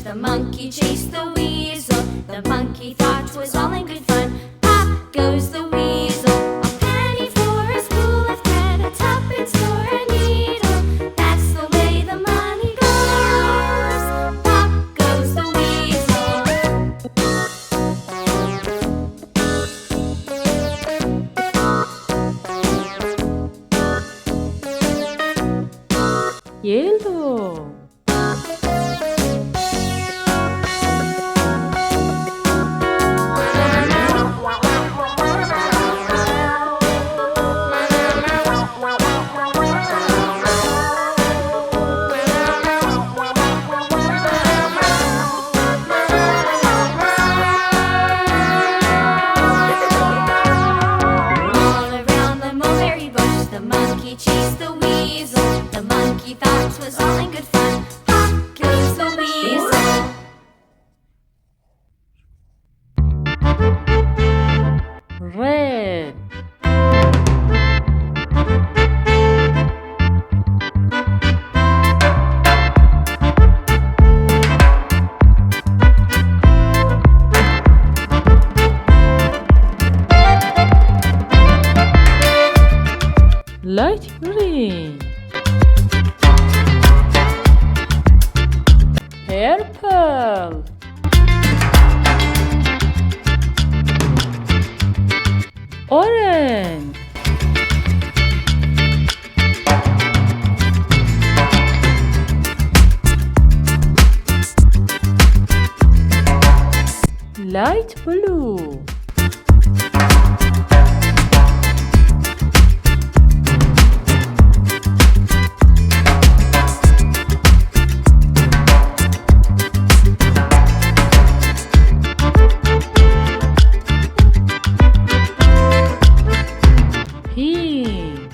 The monkey chased the weasel. The monkey thought 'twas all in good fun. Pop goes the weasel. A penny for a spool of thread, a tuppence for a needle. That's the way the money goes. Pop goes the weasel. Yellow. Chased the weasel. The monkey thought 'twas all in good fun. Pop goes the weasel. Red. Light green. Purple. Orange. Light blue. Pink.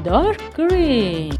Dark green.